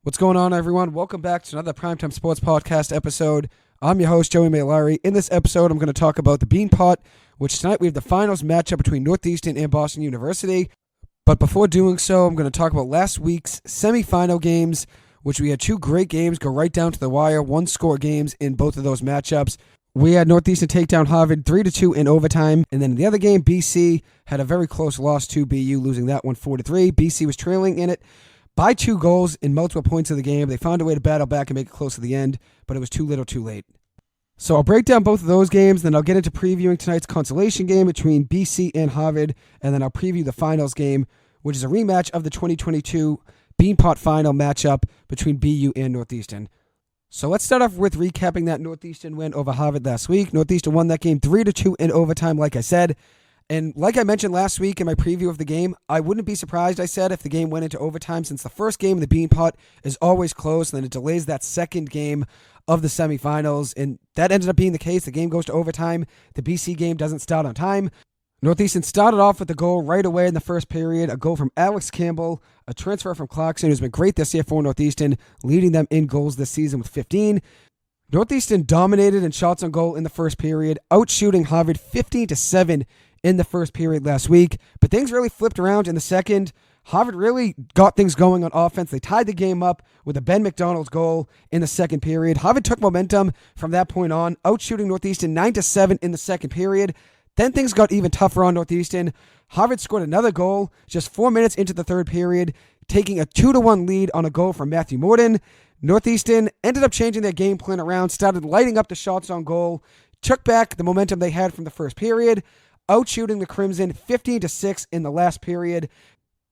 What's going on, everyone? Welcome back to another Primetime Sports Podcast episode. I'm your host, Joey Mailari. In this episode, I'm going to talk about the Beanpot, which tonight we have the finals matchup between Northeastern and Boston University. But before doing so, I'm going to talk about last week's semifinal games, which we had two great games go right down to the wire, one-score games in both of those matchups. We had Northeastern take down Harvard 3-2 in overtime, and then in the other game, BC had a very close loss to BU, losing that one 4-3. BC was trailing in it by 2 goals in multiple points of the game. They found a way to battle back and make it close to the end, but it was too little too late. So I'll break down both of those games, then I'll get into previewing tonight's consolation game between BC and Harvard, and then I'll preview the finals game, which is a rematch of the 2022 Beanpot final matchup between BU and Northeastern. So let's start off with recapping that Northeastern win over Harvard last week. Northeastern won that game 3-2 in overtime, like I said. And like I mentioned last week in my preview of the game, I wouldn't be surprised, I said, if the game went into overtime, since the first game of the Beanpot is always close, and then it delays that second game of the semifinals. And that ended up being the case. The game goes to overtime. The BC game doesn't start on time. Northeastern started off with a goal right away in the first period, a goal from Alex Campbell, a transfer from Clarkson, who's been great this year for Northeastern, leading them in goals this season with 15. Northeastern dominated in shots on goal in the first period, outshooting Harvard 15-7 in the first period last week, but things really flipped around in the second. Harvard really got things going on offense. They tied the game up with a Ben McDonald's goal in the second period. Harvard took momentum from that point on, outshooting Northeastern 9-7 in the second period. Then things got even tougher on Northeastern. Harvard scored another goal just 4 minutes into the third period, taking a 2-1 lead on a goal from Matthew Morton. Northeastern ended up changing their game plan around, started lighting up the shots on goal, took back the momentum they had from the first period, outshooting the Crimson 15-6 in the last period.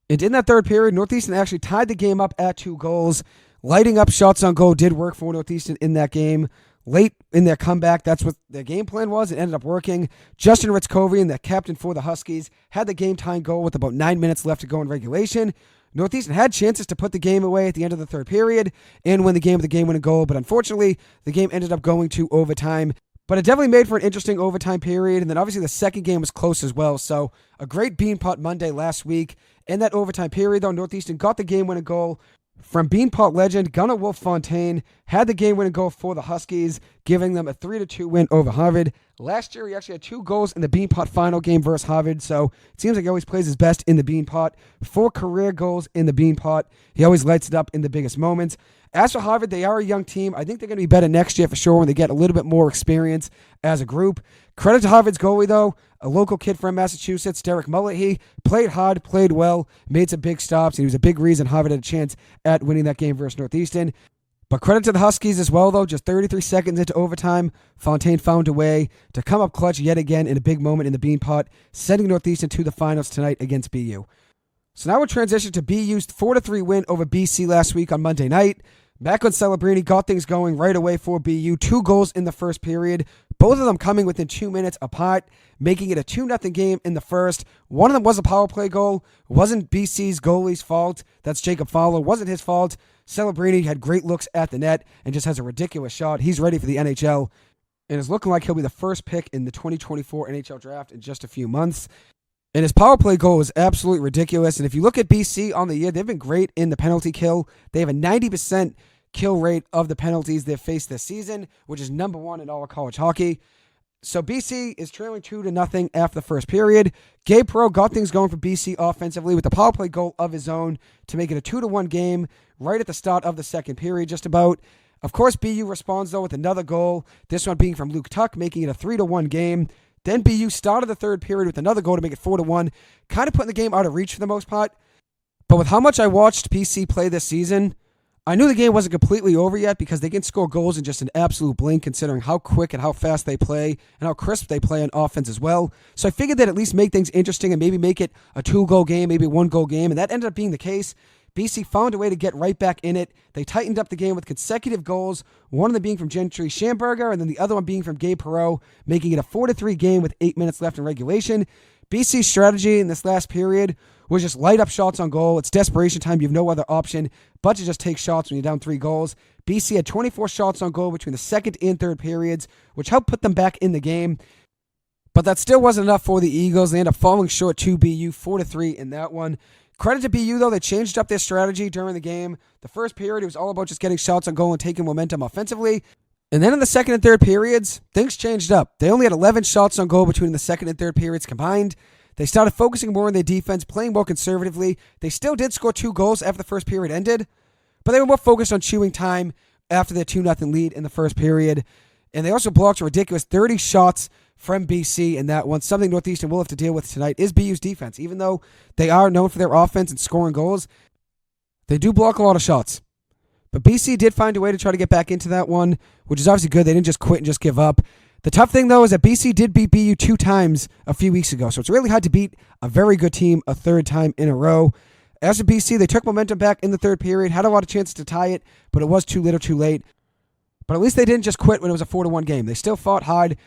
And in that third period, Northeastern actually tied the game up at 2 goals. Lighting up shots on goal did work for Northeastern in that game. Late in their comeback, that's what their game plan was. It ended up working. Justin Ritzkovian, the captain for the Huskies, had the game-tying goal with about 9 minutes left to go in regulation. Northeastern had chances to put the game away at the end of the third period and win the game with the game-winning goal, but unfortunately, the game ended up going to overtime. But it definitely made for an interesting overtime period, and then obviously the second game was close as well. So a great Beanpot Monday last week. In that overtime period, though, Northeastern got the game-winning goal from Beanpot legend Gunnar Wolf Fontaine, had the game-winning goal for the Huskies, giving them a 3-2 win over Harvard. Last year, he actually had 2 goals in the Beanpot final game versus Harvard, so it seems like he always plays his best in the Beanpot. 4 career goals in the Beanpot. He always lights it up in the biggest moments. As for Harvard, they are a young team. I think they're going to be better next year for sure when they get a little bit more experience as a group. Credit to Harvard's goalie, though. A local kid from Massachusetts, Derek Mullet. He played hard, played well, made some big stops, and he was a big reason Harvard had a chance at winning that game versus Northeastern. But credit to the Huskies as well, though. Just 33 seconds into overtime, Fontaine found a way to come up clutch yet again in a big moment in the Beanpot, sending Northeastern to the finals tonight against BU. So now we'll transition to BU's 4-3 win over BC last week on Monday night. Macklin Celebrini got things going right away for BU. 2 goals in the first period, both of them coming within 2 minutes apart, making it a 2-0 game in the first. One of them was a power play goal. Wasn't BC's goalie's fault. That's Jacob Fowler. Wasn't his fault. Celebrini had great looks at the net and just has a ridiculous shot. He's ready for the NHL and is looking like he'll be the first pick in the 2024 NHL draft in just a few months. And his power play goal was absolutely ridiculous. And if you look at BC on the year, they've been great in the penalty kill. They have a 90% kill rate of the penalties they've faced this season, which is number 1 in all of college hockey. So BC is trailing 2-0 after the first period. Gabe Perreault got things going for BC offensively with the power play goal of his own to make it a 2-1 game right at the start of the second period, just about. Of course, BU responds, though, with another goal, this one being from Luke Tuck, making it a 3-1 game. Then BU started the third period with another goal to make it 4-1, kind of putting the game out of reach for the most part. But with how much I watched BC play this season, I knew the game wasn't completely over yet because they can score goals in just an absolute blink considering how quick and how fast they play and how crisp they play on offense as well. So I figured they'd at least make things interesting and maybe make it a 2-goal game, maybe a 1-goal game, and that ended up being the case. BC found a way to get right back in it. They tightened up the game with consecutive goals, one of them being from Gentry Schamberger and then the other one being from Gabe Perreault, making it a 4-3 game with 8 minutes left in regulation. BC's strategy in this last period was just light up shots on goal. It's desperation time. You have no other option but to just take shots when you're down 3 goals. BC had 24 shots on goal between the second and third periods, which helped put them back in the game. But that still wasn't enough for the Eagles. They end up falling short to BU 4-3 in that one. Credit to BU, though. They changed up their strategy during the game. The first period, it was all about just getting shots on goal and taking momentum offensively. And then in the second and third periods, things changed up. They only had 11 shots on goal between the second and third periods combined. They started focusing more on their defense, playing more conservatively. They still did score 2 goals after the first period ended, but they were more focused on chewing time after their 2-0 lead in the first period. And they also blocked a ridiculous 30 shots from BC in that one. Something Northeastern will have to deal with tonight is BU's defense. Even though they are known for their offense and scoring goals, they do block a lot of shots. But BC did find a way to try to get back into that one, which is obviously good. They didn't just quit and just give up. The tough thing, though, is that BC did beat BU 2 times a few weeks ago, so it's really hard to beat a very good team a third time in a row. As for BC, they took momentum back in the third period, had a lot of chances to tie it, but it was too little too late. But at least they didn't just quit when it was a 4-1 game. They still fought hard.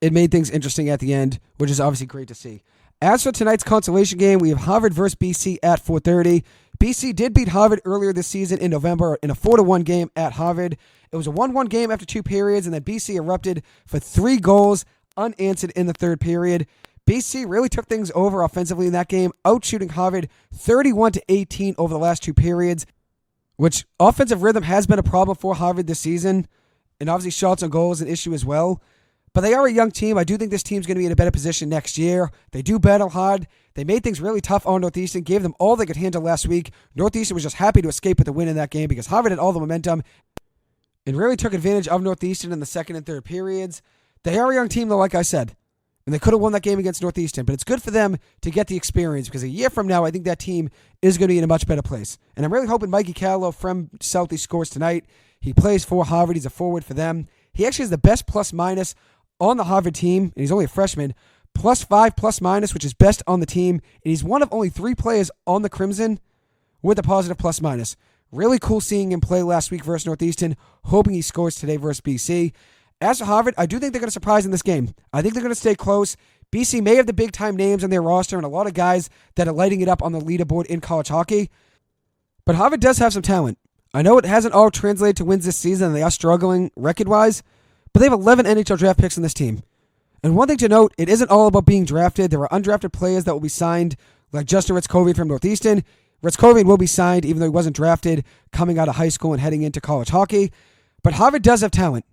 It made things interesting at the end, which is obviously great to see. As for tonight's consolation game, we have Harvard versus BC at 4:30. BC did beat Harvard earlier this season in November in a 4-1 game at Harvard. It was a 1-1 game after 2 periods, and then BC erupted for 3 goals unanswered in the third period. BC really took things over offensively in that game, outshooting Harvard 31-18 over the last 2 periods, which offensive rhythm has been a problem for Harvard this season, and obviously shots on goal is an issue as well. But they are a young team. I do think this team's going to be in a better position next year. They do battle hard. They made things really tough on Northeastern, gave them all they could handle last week. Northeastern was just happy to escape with the win in that game because Harvard had all the momentum and really took advantage of Northeastern in the second and third periods. They are a young team, though, like I said, and they could have won that game against Northeastern, but it's good for them to get the experience because a year from now, I think that team is going to be in a much better place. And I'm really hoping Mikey Callow from Southeast scores tonight. He plays for Harvard. He's a forward for them. He actually has the best plus-minus on the Harvard team, and he's only a freshman, +5 plus-minus, which is best on the team, and he's one of only 3 players on the Crimson with a positive plus-minus. Really cool seeing him play last week versus Northeastern, hoping he scores today versus BC. As for Harvard, I do think they're going to surprise in this game. I think they're going to stay close. BC may have the big-time names on their roster and a lot of guys that are lighting it up on the leaderboard in college hockey, but Harvard does have some talent. I know it hasn't all translated to wins this season, and they are struggling record-wise, but they have 11 NHL draft picks in this team. And one thing to note, it isn't all about being drafted. There are undrafted players that will be signed, like Justin Ritzkovian from Northeastern. Ritzkovian will be signed, even though he wasn't drafted, coming out of high school and heading into college hockey. But Harvard does have talent.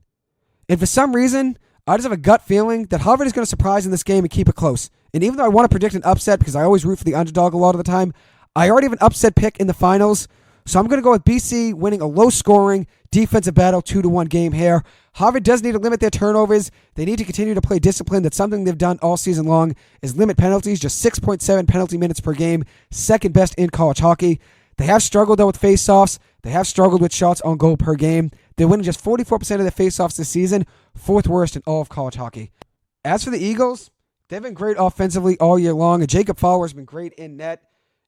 And for some reason, I just have a gut feeling that Harvard is going to surprise in this game and keep it close. And even though I want to predict an upset, because I always root for the underdog a lot of the time, I already have an upset pick in the finals. So I'm going to go with BC winning a low-scoring defensive battle 2-1 game here. Harvard does need to limit their turnovers. They need to continue to play discipline. That's something they've done all season long, is limit penalties, just 6.7 penalty minutes per game, second best in college hockey. They have struggled, though, with face-offs. They have struggled with shots on goal per game. They're winning just 44% of their face-offs this season, 4th worst in all of college hockey. As for the Eagles, they've been great offensively all year long, and Jacob Fowler has been great in net.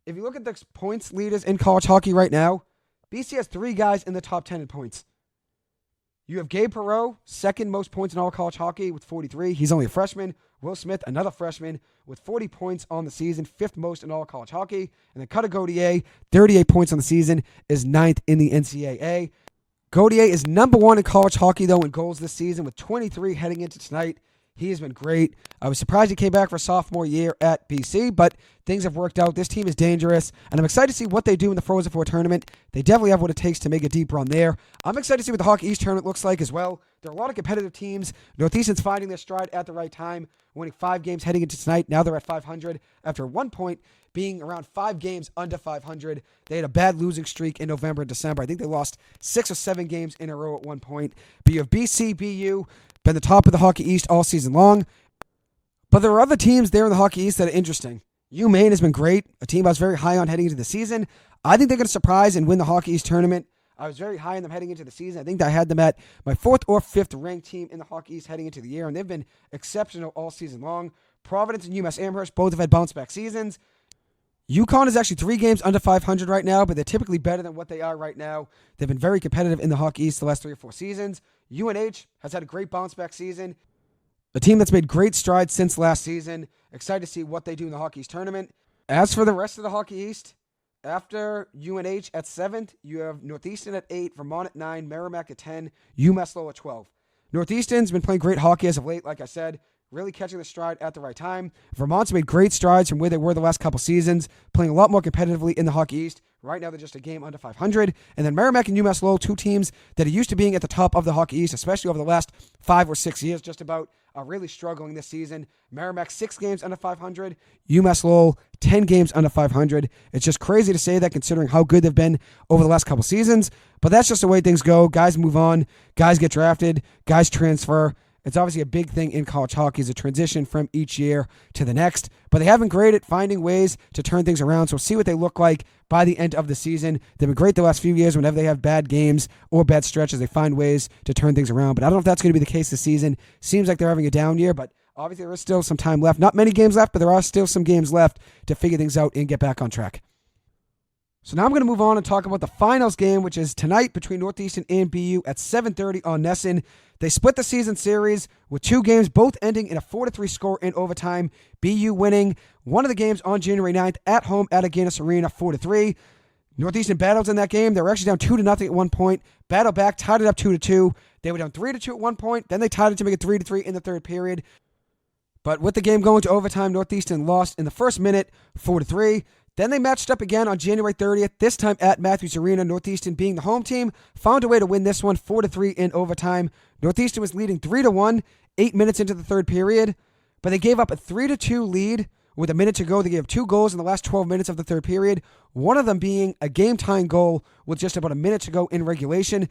If you look at the points leaders in college hockey right now, BC has 3 guys in the top 10 in points. You have Gabe Perreault, second most points in all college hockey with 43. He's only a freshman. Will Smith, another freshman, with 40 points on the season, 5th most in all college hockey. And then Cutter Gauthier, 38 points on the season, is 9th in the NCAA. Gauthier is number 1 in college hockey, though, in goals this season with 23 heading into tonight. He has been great. I was surprised he came back for sophomore year at BC, but things have worked out. This team is dangerous, and I'm excited to see what they do in the Frozen Four tournament. They definitely have what it takes to make a deep run there. I'm excited to see what the Hockey East tournament looks like as well. There are a lot of competitive teams. Northeastern's finding their stride at the right time, winning 5 games heading into tonight. Now they're at 500 after 1 point being around 5 games under 500. They had a bad losing streak in November and December. I think they lost 6 or 7 games in a row at one point. But you have BC, BU, been the top of the Hockey East all season long. But there are other teams there in the Hockey East that are interesting. UMaine has been great, a team I was very high on heading into the season. I think they're going to surprise and win the Hockey East tournament. I was very high on them heading into the season. I think I had them at my 4th or 5th ranked team in the Hockey East heading into the year, and they've been exceptional all season long. Providence and UMass Amherst both have had bounce-back seasons. UConn is actually 3 games under 500 right now, but they're typically better than what they are right now. They've been very competitive in the Hockey East the last 3 or 4 seasons. UNH has had a great bounce-back season. A team that's made great strides since last season. Excited to see what they do in the Hockey East tournament. As for the rest of the Hockey East, after UNH at 7th, you have Northeastern at 8, Vermont at 9, Merrimack at 10, UMass Lowell at 12. Northeastern's been playing great hockey as of late, like I said. really catching the stride at the right time. Vermont's made great strides from where they were the last couple seasons, playing a lot more competitively in the Hockey East. Right now, they're just a game under 500. And then Merrimack and UMass Lowell, two teams that are used to being at the top of the Hockey East, especially over the last 5 or 6 years, just about, are really struggling this season. Merrimack, 6 games under 500. UMass Lowell, 10 games under 500. It's just crazy to say that considering how good they've been over the last couple seasons. But that's just the way things go. Guys move on. Guys get drafted. Guys transfer. It's obviously a big thing in college hockey is a transition from each year to the next. But they have been great at finding ways to turn things around. So we'll see what they look like by the end of the season. They've been great the last few years. Whenever they have bad games or bad stretches, they find ways to turn things around. But I don't know if that's going to be the case this season. Seems like they're having a down year, but obviously there is still some time left. Not many games left, but there are still some games left to figure things out and get back on track. So now I'm going to move on and talk about the finals game, which is tonight between Northeastern and BU at 7:30 on Nesson. They split the season series with 2 games, both ending in a 4-3 score in overtime. BU winning one of the games on January 9th at home at Agganis Arena, 4-3. Northeastern battled in that game. They were actually down 2-0 at one point. Battled back, tied it up 2-2. They were down 3-2 at one point. Then they tied it to make it 3-3 in the third period. But with the game going to overtime, Northeastern lost in the first minute, 4-3. Then they matched up again on January 30th, this time at Matthews Arena. Northeastern, being the home team, found a way to win this one 4-3 in overtime. Northeastern was leading 3-1, 8 minutes into the third period, but they gave up a 3-2 lead with a minute to go. They gave 2 goals in the last 12 minutes of the third period, one of them being a game-tying goal with just about a minute to go in regulation.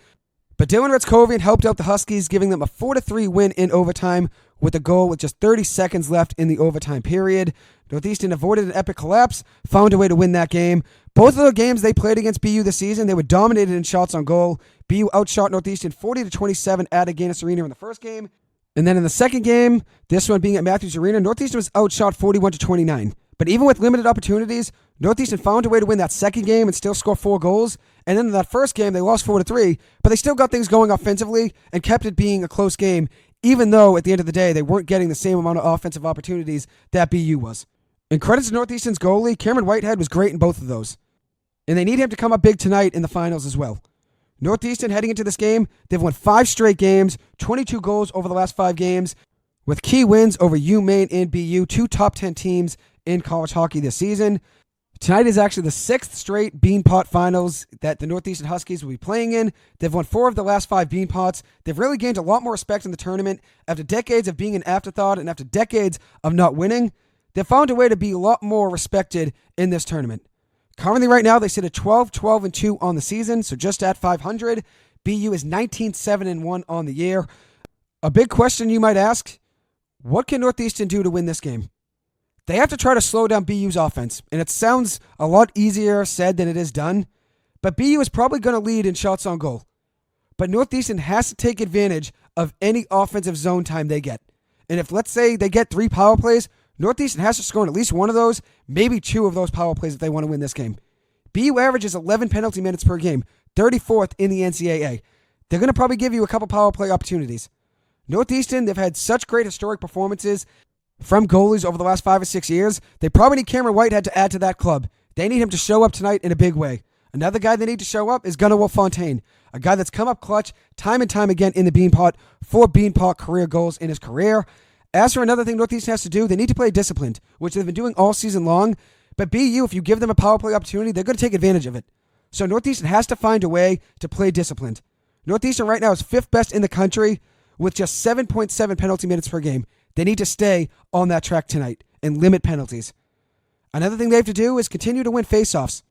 But Dylan Retzkovian helped out the Huskies, giving them a 4-3 win in overtime with a goal with just 30 seconds left in the overtime period. Northeastern avoided an epic collapse, found a way to win that game. Both of the games they played against BU this season, they were dominated in shots on goal. BU outshot Northeastern 40-27 at Agganis Arena in the first game. And then in the second game, this one being at Matthews Arena, Northeastern was outshot 41-29. But even with limited opportunities, Northeastern found a way to win that second game and still score 4 goals. And then in that first game, they lost 4-3, but they still got things going offensively and kept it being a close game, even though at the end of the day, they weren't getting the same amount of offensive opportunities that BU was. And credits to Northeastern's goalie, Cameron Whitehead was great in both of those. And they need him to come up big tonight in the finals as well. Northeastern heading into this game, they've won 5 straight games, 22 goals over the last 5 games, with key wins over UMaine and BU, 2 top 10 teams in college hockey this season. Tonight is actually the 6th straight Beanpot finals that the Northeastern Huskies will be playing in. They've won 4 of the last 5 Beanpots. They've really gained a lot more respect in the tournament. After decades of being an afterthought and after decades of not winning, they've found a way to be a lot more respected in this tournament. Currently right now, they sit at 12-12-2 on the season, so just at 500. BU is 19-7-1 on the year. A big question you might ask, what can Northeastern do to win this game? They have to try to slow down BU's offense, and it sounds a lot easier said than it is done, but BU is probably going to lead in shots on goal. But Northeastern has to take advantage of any offensive zone time they get. And if, let's say, they get 3 power plays, Northeastern has to score in at least one of those, maybe 2 of those power plays if they want to win this game. BU averages 11 penalty minutes per game, 34th in the NCAA. They're going to probably give you a couple power play opportunities. Northeastern, they've had such great historic performances from goalies over the last 5 or 6 years. They probably need Cameron Whitehead to add to that club. They need him to show up tonight in a big way. Another guy they need to show up is Gunnar Wolf-Fontaine, a guy that's come up clutch time and time again in the Beanpot, 4 Beanpot career goals in his career. As for another thing Northeastern has to do, they need to play disciplined, which they've been doing all season long. But BU, if you give them a power play opportunity, they're going to take advantage of it. So Northeastern has to find a way to play disciplined. Northeastern right now is 5th best in the country with just 7.7 penalty minutes per game. They need to stay on that track tonight and limit penalties. Another thing they have to do is continue to win faceoffs.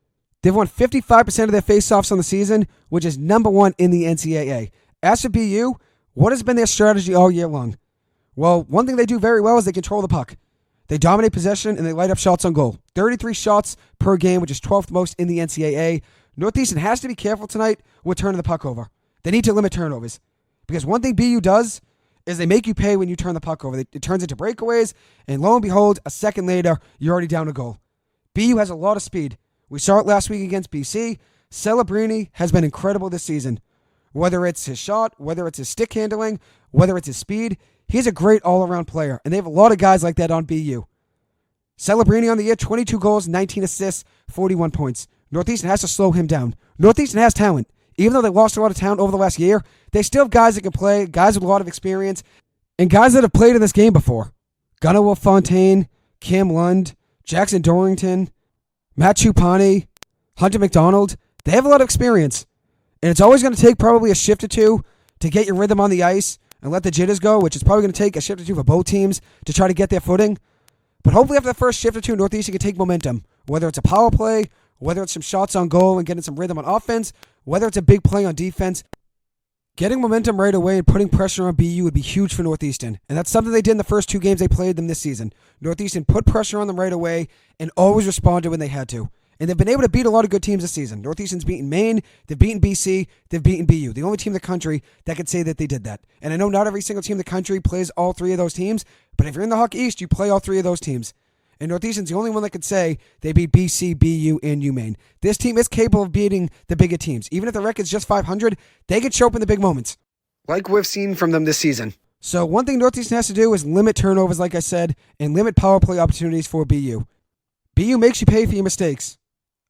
They've won 55% of their faceoffs on the season, which is number 1 in the NCAA. As for BU, what has been their strategy all year long? Well, one thing they do very well is they control the puck. They dominate possession and they light up shots on goal. 33 shots per game, which is 12th most in the NCAA. Northeastern has to be careful tonight with turning the puck over. They need to limit turnovers. Because one thing BU does is they make you pay when you turn the puck over. It turns into breakaways, and lo and behold, a second later, you're already down a goal. BU has a lot of speed. We saw it last week against BC. Celebrini has been incredible this season. Whether it's his shot, whether it's his stick handling, whether it's his speed, he's a great all-around player, and they have a lot of guys like that on BU. Celebrini on the year, 22 goals, 19 assists, 41 points. Northeastern has to slow him down. Northeastern has talent. Even though they lost a lot of talent over the last year, they still have guys that can play, guys with a lot of experience, and guys that have played in this game before. Gunnar Fontaine, Cam Lund, Jackson Dorrington, Matt Chupani, Hunter McDonald. They have a lot of experience. And it's always going to take probably a shift or two to get your rhythm on the ice and let the jitters go, which is probably going to take a shift or two for both teams to try to get their footing. But hopefully after the first shift or two, Northeastern can take momentum, whether it's a power play, whether it's some shots on goal and getting some rhythm on offense, whether it's a big play on defense. Getting momentum right away and putting pressure on BU would be huge for Northeastern. And that's something they did in the first 2 games they played them this season. Northeastern put pressure on them right away and always responded when they had to. And they've been able to beat a lot of good teams this season. Northeastern's beaten Maine, they've beaten BC, they've beaten BU. The only team in the country that could say that they did that. And I know not every single team in the country plays all 3 of those teams, but if you're in the Hockey East, you play all 3 of those teams. And Northeastern's the only one that could say they beat BC, BU, and UMaine. This team is capable of beating the bigger teams. Even if the record's just 500, they can show up in the big moments, like we've seen from them this season. So one thing Northeastern has to do is limit turnovers, like I said, and limit power play opportunities for BU. BU makes you pay for your mistakes.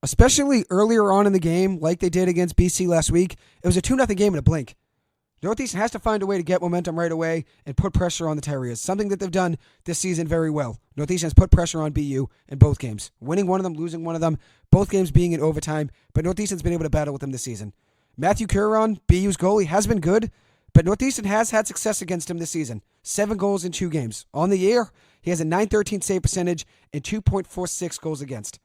Especially earlier on in the game, like they did against BC last week, it was a 2-0 game in a blink. Northeastern has to find a way to get momentum right away and put pressure on the Terriers, something that they've done this season very well. Northeastern has put pressure on BU in both games, winning one of them, losing one of them, both games being in overtime, but Northeastern's been able to battle with them this season. Matthew Curon, BU's goalie, has been good, but Northeastern has had success against him this season. 7 goals in 2 games. On the year, he has a .913 save percentage and 2.46 goals against.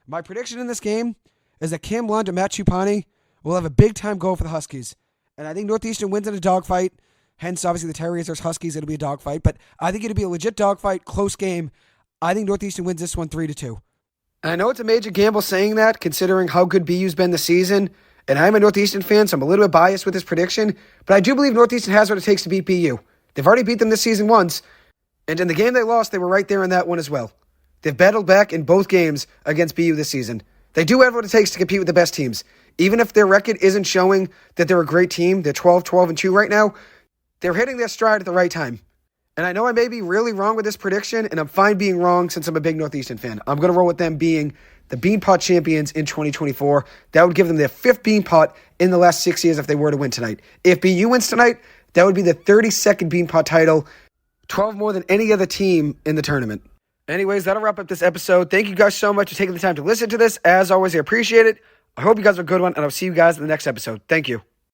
My prediction in this game is that Cam Lund and Matt Chupani will have a big-time goal for the Huskies. And I think Northeastern wins in a dogfight. Hence, obviously, the Terriers versus Huskies, it'll be a dogfight. But I think it'll be a legit dogfight, close game. I think Northeastern wins this one 3-2. And I know it's a major gamble saying that, considering how good BU's been this season. And I'm a Northeastern fan, so I'm a little bit biased with this prediction. But I do believe Northeastern has what it takes to beat BU. They've already beat them this season once. And in the game they lost, they were right there in that one as well. They've battled back in both games against BU this season. They do have what it takes to compete with the best teams. Even if their record isn't showing that they're a great team, they're 12-12-2 right now, they're hitting their stride at the right time. And I know I may be really wrong with this prediction, and I'm fine being wrong since I'm a big Northeastern fan. I'm going to roll with them being the Beanpot Champions in 2024. That would give them their 5th Beanpot in the last 6 years if they were to win tonight. If BU wins tonight, that would be the 32nd Beanpot title, 12 more than any other team in the tournament. Anyways, that'll wrap up this episode. Thank you guys so much for taking the time to listen to this. As always, I appreciate it. I hope you guys have a good one, and I'll see you guys in the next episode. Thank you.